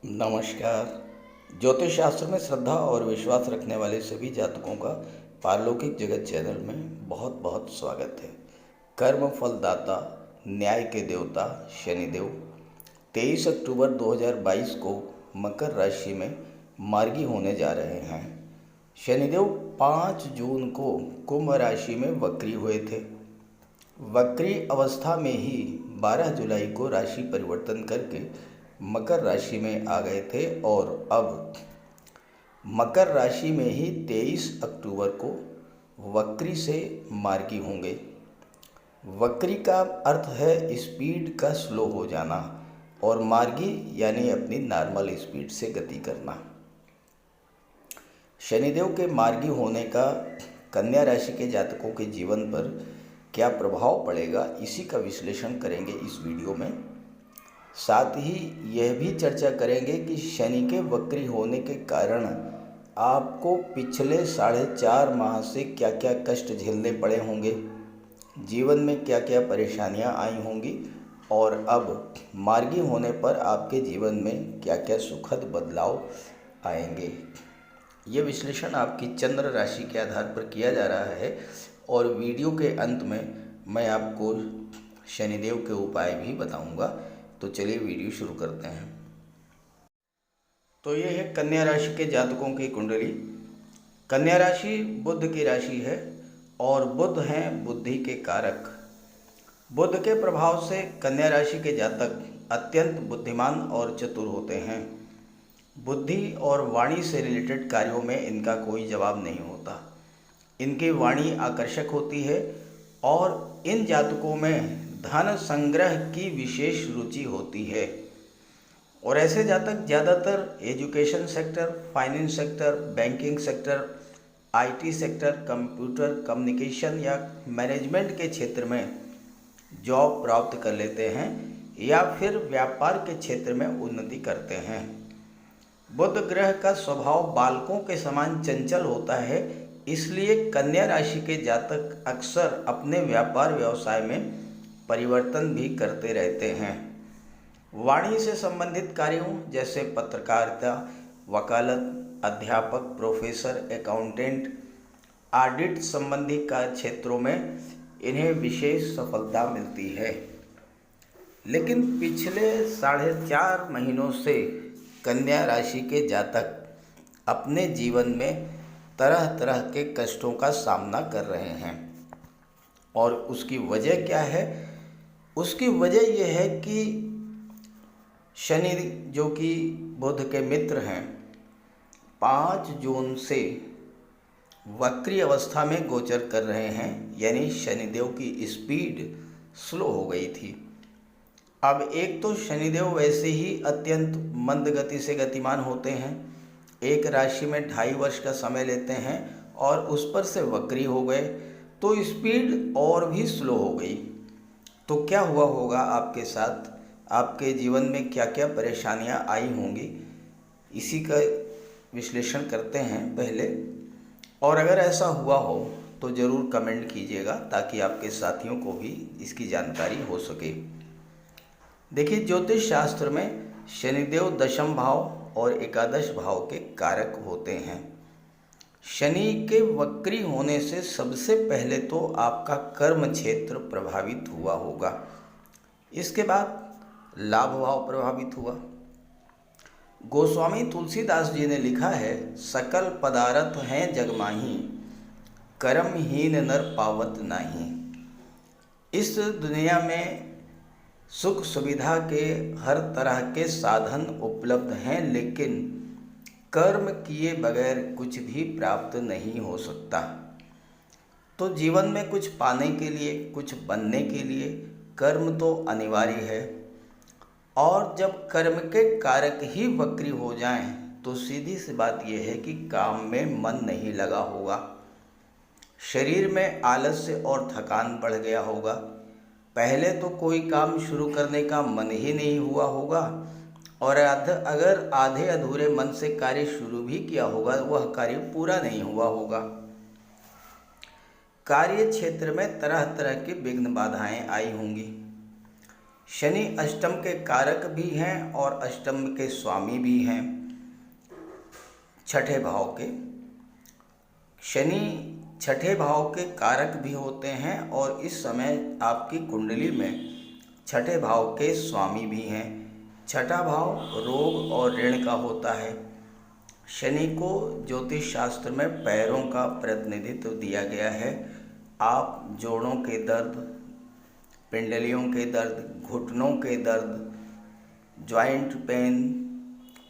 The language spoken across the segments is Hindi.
नमस्कार। ज्योतिष शास्त्र में श्रद्धा और विश्वास रखने वाले सभी जातकों का पारलौकिक जगत चैनल में बहुत बहुत स्वागत है। कर्म फलदाता, न्याय के देवता शनिदेव 23 अक्टूबर 2022 को मकर राशि में मार्गी होने जा रहे हैं। शनिदेव 5 जून को कुंभ राशि में वक्री हुए थे। वक्री अवस्था में ही 12 जुलाई को राशि परिवर्तन करके मकर राशि में आ गए थे और अब मकर राशि में ही 23 अक्टूबर को वक्री से मार्गी होंगे। वक्री का अर्थ है स्पीड का स्लो हो जाना और मार्गी यानी अपनी नॉर्मल स्पीड से गति करना। शनिदेव के मार्गी होने का कन्या राशि के जातकों के जीवन पर क्या प्रभाव पड़ेगा, इसी का विश्लेषण करेंगे इस वीडियो में। साथ ही यह भी चर्चा करेंगे कि शनि के वक्री होने के कारण आपको पिछले 4.5 माह से क्या क्या कष्ट झेलने पड़े होंगे, जीवन में क्या क्या परेशानियां आई होंगी और अब मार्गी होने पर आपके जीवन में क्या क्या सुखद बदलाव आएंगे। ये विश्लेषण आपकी चंद्र राशि के आधार पर किया जा रहा है और वीडियो के अंत में मैं आपको शनिदेव के उपाय भी बताऊंगा। तो चलिए वीडियो शुरू करते हैं। तो ये है कन्या राशि के जातकों की कुंडली। कन्या राशि बुध की राशि है और बुध हैं बुद्धि के कारक। बुध के प्रभाव से कन्या राशि के जातक अत्यंत बुद्धिमान और चतुर होते हैं। बुद्धि और वाणी से रिलेटेड कार्यों में इनका कोई जवाब नहीं होता। इनकी वाणी आकर्षक होती है और इन जातकों में धन संग्रह की विशेष रुचि होती है और ऐसे जातक ज़्यादातर education sector, finance sector, banking sector, IT sector, computer communication या मैनेजमेंट के क्षेत्र में जॉब प्राप्त कर लेते हैं या फिर व्यापार के क्षेत्र में उन्नति करते हैं। बुध ग्रह का स्वभाव बालकों के समान चंचल होता है, इसलिए कन्या राशि के जातक अक्सर अपने व्यापार व्यवसाय में परिवर्तन भी करते रहते हैं। वाणी से संबंधित कार्यों जैसे पत्रकारिता, वकालत, अध्यापक, प्रोफेसर, अकाउंटेंट, ऑडिट संबंधी कार्य क्षेत्रों में इन्हें विशेष सफलता मिलती है। लेकिन पिछले 4.5 महीनों से कन्या राशि के जातक अपने जीवन में तरह तरह के कष्टों का सामना कर रहे हैं और उसकी वजह क्या है? उसकी वजह यह है कि शनि जो कि बुध के मित्र हैं 5 जून से वक्री अवस्था में गोचर कर रहे हैं, यानी शनिदेव की स्पीड स्लो हो गई थी। अब एक तो शनिदेव वैसे ही अत्यंत मंद गति से गतिमान होते हैं, एक राशि में 2.5 वर्ष का समय लेते हैं और उस पर से वक्री हो गए तो स्पीड और भी स्लो हो गई। तो क्या हुआ होगा आपके साथ, आपके जीवन में क्या क्या परेशानियां आई होंगी, इसी का विश्लेषण करते हैं पहले। और अगर ऐसा हुआ हो तो ज़रूर कमेंट कीजिएगा ताकि आपके साथियों को भी इसकी जानकारी हो सके। देखिए, ज्योतिष शास्त्र में शनिदेव दशम भाव और एकादश भाव के कारक होते हैं। शनि के वक्री होने से सबसे पहले तो आपका कर्म क्षेत्र प्रभावित हुआ होगा, इसके बाद लाभ भाव प्रभावित हुआ। गोस्वामी तुलसीदास जी ने लिखा है, सकल पदारथ हैं जग माही, कर्महीन नर पावत नाही। इस दुनिया में सुख सुविधा के हर तरह के साधन उपलब्ध हैं, लेकिन कर्म किए बगैर कुछ भी प्राप्त नहीं हो सकता। तो जीवन में कुछ पाने के लिए, कुछ बनने के लिए कर्म तो अनिवार्य है और जब कर्म के कारक ही वक्री हो जाएं तो सीधी सी बात यह है कि काम में मन नहीं लगा होगा, शरीर में आलस्य और थकान बढ़ गया होगा, पहले तो कोई काम शुरू करने का मन ही नहीं हुआ होगा और अगर आधे अधूरे मन से कार्य शुरू भी किया होगा वह कार्य पूरा नहीं हुआ होगा। कार्य क्षेत्र में तरह तरह की विघ्न बाधाएं आई होंगी। शनि अष्टम के कारक भी हैं और अष्टम के स्वामी भी हैं। छठे भाव के शनि छठे भाव के कारक भी होते हैं और इस समय आपकी कुंडली में छठे भाव के स्वामी भी हैं। छठा भाव रोग और ऋण का होता है। शनि को ज्योतिष शास्त्र में पैरों का प्रतिनिधित्व दिया गया है। आप जोड़ों के दर्द, पिंडलियों के दर्द, घुटनों के दर्द, जॉइंट पेन,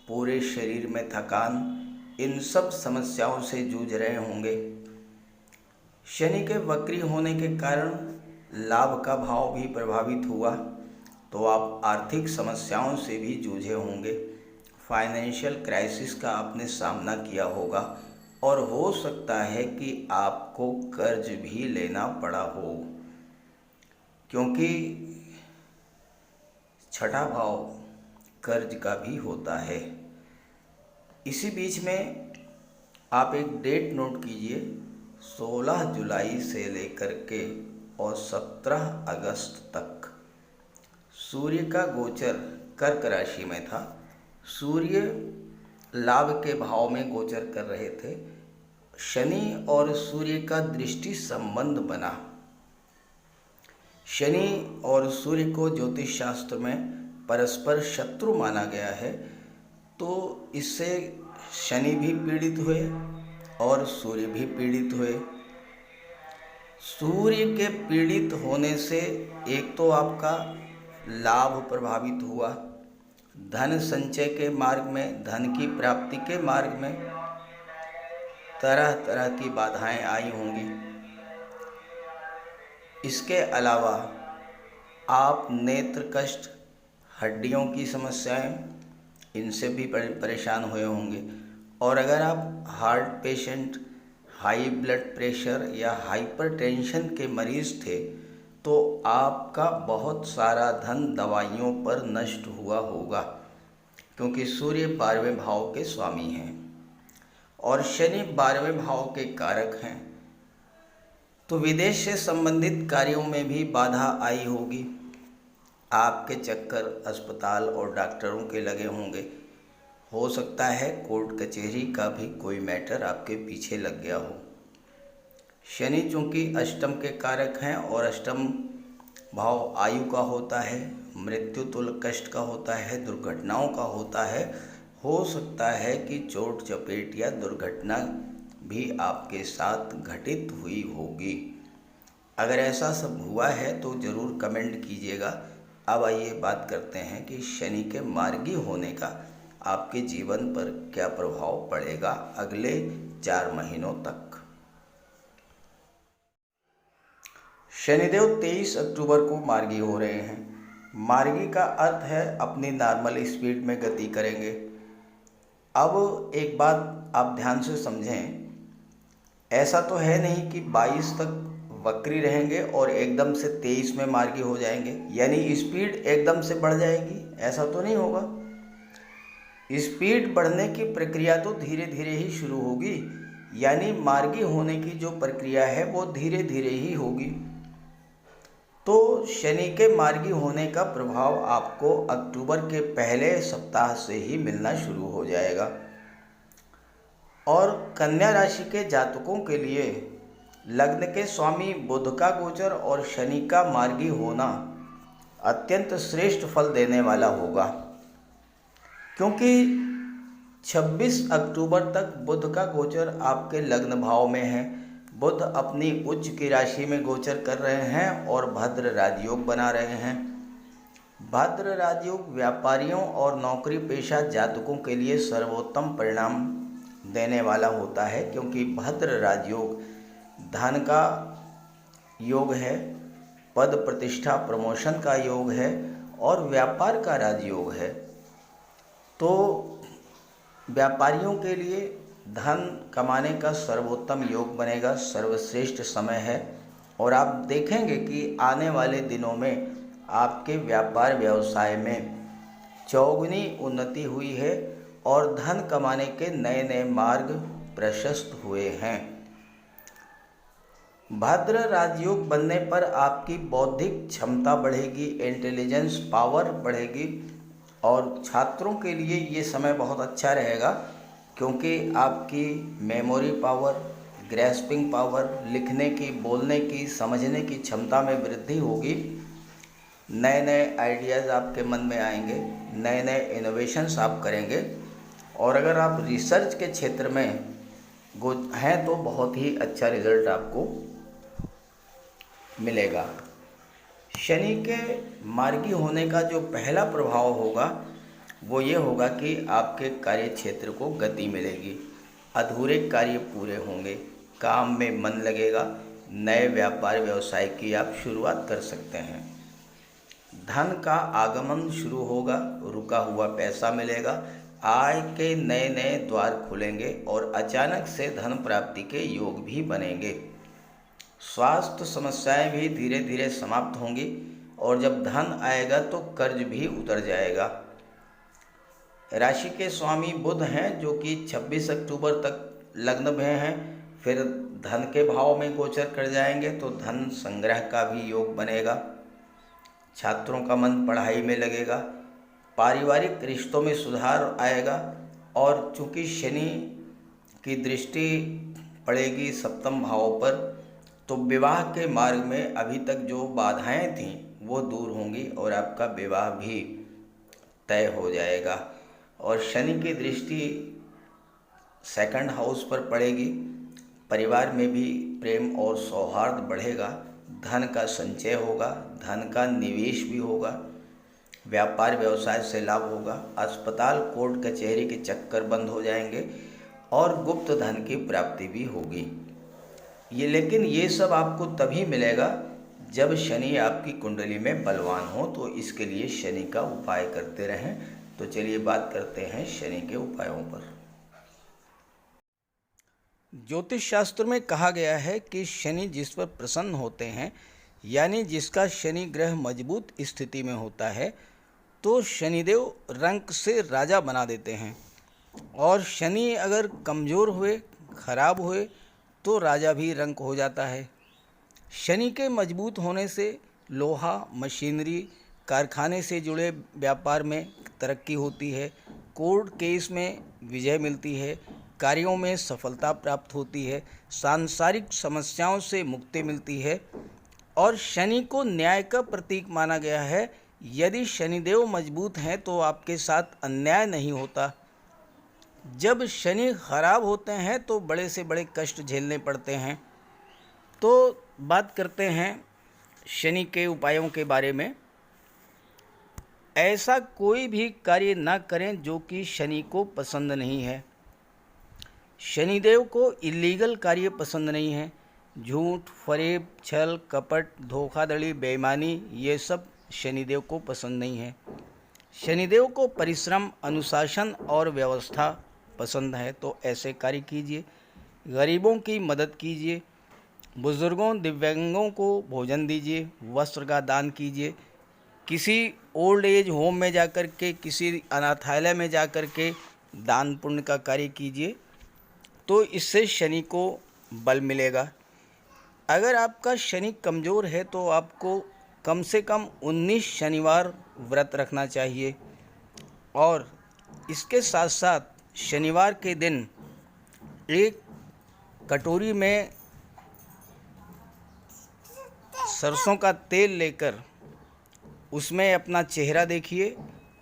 पूरे शरीर में थकान, इन सब समस्याओं से जूझ रहे होंगे। शनि के वक्री होने के कारण लाभ का भाव भी प्रभावित हुआ, तो आप आर्थिक समस्याओं से भी जूझे होंगे। फाइनेंशियल क्राइसिस का आपने सामना किया होगा और हो सकता है कि आपको कर्ज भी लेना पड़ा हो, क्योंकि छठा भाव कर्ज का भी होता है। इसी बीच में आप एक डेट नोट कीजिए, 16 जुलाई से लेकर के और 17 अगस्त तक सूर्य का गोचर कर्क राशि में था। सूर्य लाभ के भाव में गोचर कर रहे थे। शनि और सूर्य का दृष्टि संबंध बना। शनि और सूर्य को ज्योतिष शास्त्र में परस्पर शत्रु माना गया है, तो इससे शनि भी पीड़ित हुए और सूर्य भी पीड़ित हुए। सूर्य के पीड़ित होने से एक तो आपका लाभ प्रभावित हुआ, धन संचय के मार्ग में, धन की प्राप्ति के मार्ग में तरह तरह की बाधाएं आई होंगी। इसके अलावा आप नेत्र कष्ट, हड्डियों की समस्याएं, इनसे भी परेशान हुए होंगे। और अगर आप heart patient, high blood pressure या हाइपरटेंशन के मरीज़ थे, तो आपका बहुत सारा धन दवाइयों पर नष्ट हुआ होगा, क्योंकि सूर्य 12वें भाव के स्वामी हैं और शनि 12वें भाव के कारक हैं। तो विदेश से संबंधित कार्यों में भी बाधा आई होगी। आपके चक्कर अस्पताल और डॉक्टरों के लगे होंगे। हो सकता है कोर्ट कचहरी का भी कोई मैटर आपके पीछे लग गया हो। शनि चूँकि अष्टम के कारक हैं और अष्टम भाव आयु का होता है, मृत्यु तुल्य कष्ट का होता है, दुर्घटनाओं का होता है। हो सकता है कि चोट चपेट या दुर्घटना भी आपके साथ घटित हुई होगी। अगर ऐसा सब हुआ है तो ज़रूर कमेंट कीजिएगा। अब आइए बात करते हैं कि शनि के मार्गी होने का आपके जीवन पर क्या प्रभाव पड़ेगा अगले 4 महीनों तक। शनिदेव 23 अक्टूबर को मार्गी हो रहे हैं। मार्गी का अर्थ है अपनी नॉर्मल स्पीड में गति करेंगे। अब एक बात आप ध्यान से समझें, ऐसा तो है नहीं कि 22 तक वक्री रहेंगे और एकदम से 23 में मार्गी हो जाएंगे, यानी स्पीड एकदम से बढ़ जाएगी, ऐसा तो नहीं होगा। स्पीड बढ़ने की प्रक्रिया तो धीरे धीरे ही शुरू होगी, यानी मार्गी होने की जो प्रक्रिया है वो धीरे धीरे ही होगी। तो शनि के मार्गी होने का प्रभाव आपको अक्टूबर के पहले सप्ताह से ही मिलना शुरू हो जाएगा। और कन्या राशि के जातकों के लिए लग्न के स्वामी बुध का गोचर और शनि का मार्गी होना अत्यंत श्रेष्ठ फल देने वाला होगा, क्योंकि 26 अक्टूबर तक बुध का गोचर आपके लग्न भाव में है। बुध अपनी उच्च की राशि में गोचर कर रहे हैं और भद्र राजयोग बना रहे हैं। भद्र राजयोग व्यापारियों और नौकरी पेशा जातकों के लिए सर्वोत्तम परिणाम देने वाला होता है, क्योंकि भद्र राजयोग धन का योग है, पद प्रतिष्ठा प्रमोशन का योग है और व्यापार का राजयोग है। तो व्यापारियों के लिए धन कमाने का सर्वोत्तम योग बनेगा, सर्वश्रेष्ठ समय है। और आप देखेंगे कि आने वाले दिनों में आपके व्यापार व्यवसाय में चौगुनी उन्नति हुई है और धन कमाने के नए नए मार्ग प्रशस्त हुए हैं। भद्र राजयोग बनने पर आपकी बौद्धिक क्षमता बढ़ेगी, इंटेलिजेंस पावर बढ़ेगी और छात्रों के लिए ये समय बहुत अच्छा रहेगा क्योंकि आपकी मेमोरी पावर, ग्रैस्पिंग पावर, लिखने की, बोलने की, समझने की क्षमता में वृद्धि होगी। नए नए आइडियाज़ आपके मन में आएंगे, नए नए इनोवेशंस आप करेंगे और अगर आप रिसर्च के क्षेत्र में हैं तो बहुत ही अच्छा रिजल्ट आपको मिलेगा। शनि के मार्गी होने का जो पहला प्रभाव होगा वो ये होगा कि आपके कार्य क्षेत्र को गति मिलेगी, अधूरे कार्य पूरे होंगे, काम में मन लगेगा, नए व्यापार व्यवसाय की आप शुरुआत कर सकते हैं। धन का आगमन शुरू होगा, रुका हुआ पैसा मिलेगा, आय के नए नए द्वार खुलेंगे और अचानक से धन प्राप्ति के योग भी बनेंगे। स्वास्थ्य समस्याएं भी धीरे धीरे समाप्त होंगी और जब धन आएगा तो कर्ज भी उतर जाएगा। राशि के स्वामी बुध हैं जो कि 26 अक्टूबर तक लग्न में हैं, फिर धन के भाव में गोचर कर जाएंगे तो धन संग्रह का भी योग बनेगा। छात्रों का मन पढ़ाई में लगेगा, पारिवारिक रिश्तों में सुधार आएगा और चूंकि शनि की दृष्टि पड़ेगी सप्तम भाव पर तो विवाह के मार्ग में अभी तक जो बाधाएं थीं वो दूर होंगी और आपका विवाह भी तय हो जाएगा। और शनि की दृष्टि सेकंड हाउस पर पड़ेगी, परिवार में भी प्रेम और सौहार्द बढ़ेगा, धन का संचय होगा, धन का निवेश भी होगा, व्यापार व्यवसाय से लाभ होगा, अस्पताल कोर्ट कचहरी के चक्कर बंद हो जाएंगे और गुप्त धन की प्राप्ति भी होगी। लेकिन ये सब आपको तभी मिलेगा जब शनि आपकी कुंडली में बलवान हो, तो इसके लिए शनि का उपाय करते रहें। तो चलिए बात करते हैं शनि के उपायों पर। ज्योतिष शास्त्र में कहा गया है कि शनि जिस पर प्रसन्न होते हैं, यानी जिसका शनि ग्रह मजबूत स्थिति में होता है, तो शनिदेव रंक से राजा बना देते हैं और शनि अगर कमज़ोर हुए, खराब हुए तो राजा भी रंक हो जाता है। शनि के मजबूत होने से लोहा, मशीनरी, कारखाने से जुड़े व्यापार में तरक्की होती है, कोर्ट केस में विजय मिलती है, कार्यों में सफलता प्राप्त होती है, सांसारिक समस्याओं से मुक्ति मिलती है और शनि को न्याय का प्रतीक माना गया है। यदि शनिदेव मजबूत हैं तो आपके साथ अन्याय नहीं होता। जब शनि खराब होते हैं तो बड़े से बड़े कष्ट झेलने पड़ते हैं। तो बात करते हैं शनि के उपायों के बारे में। ऐसा कोई भी कार्य ना करें जो कि शनि को पसंद नहीं है। शनिदेव को इलीगल कार्य पसंद नहीं है। झूठ, फरेब, छल, कपट, धोखाधड़ी, बेईमानी, ये सब शनिदेव को पसंद नहीं है। शनिदेव को परिश्रम, अनुशासन और व्यवस्था पसंद है, तो ऐसे कार्य कीजिए। गरीबों की मदद कीजिए, बुजुर्गों, दिव्यांगों को भोजन दीजिए, वस्त्र का दान कीजिए, किसी ओल्ड एज होम में जाकर के, किसी अनाथालय में जाकर के दान पुण्य का कार्य कीजिए, तो इससे शनि को बल मिलेगा। अगर आपका शनि कमज़ोर है तो आपको कम से कम 19 शनिवार व्रत रखना चाहिए और इसके साथ साथ शनिवार के दिन एक कटोरी में सरसों का तेल लेकर उसमें अपना चेहरा देखिए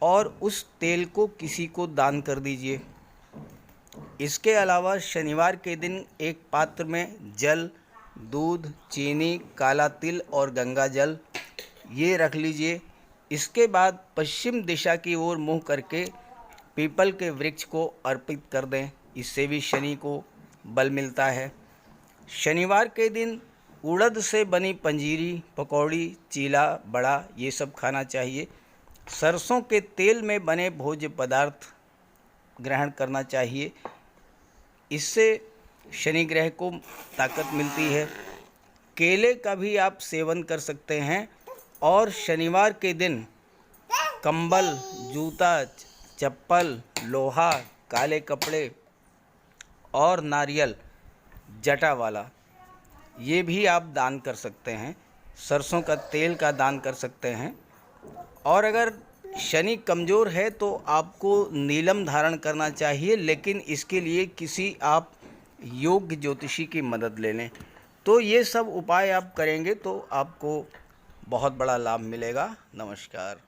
और उस तेल को किसी को दान कर दीजिए। इसके अलावा शनिवार के दिन एक पात्र में जल, दूध, चीनी, काला तिल और गंगा जल ये रख लीजिए। इसके बाद पश्चिम दिशा की ओर मुँह करके पीपल के वृक्ष को अर्पित कर दें, इससे भी शनि को बल मिलता है। शनिवार के दिन उड़द से बनी पंजीरी, पकौड़ी, चीला, बड़ा ये सब खाना चाहिए। सरसों के तेल में बने भोज्य पदार्थ ग्रहण करना चाहिए, इससे शनि ग्रह को ताकत मिलती है। केले का भी आप सेवन कर सकते हैं और शनिवार के दिन कंबल, जूता, चप्पल, लोहा, काले कपड़े और नारियल जटा वाला ये भी आप दान कर सकते हैं। सरसों का तेल का दान कर सकते हैं। और अगर शनि कमज़ोर है तो आपको नीलम धारण करना चाहिए, लेकिन इसके लिए किसी आप योग्य ज्योतिषी की मदद ले लें। तो ये सब उपाय आप करेंगे तो आपको बहुत बड़ा लाभ मिलेगा। नमस्कार।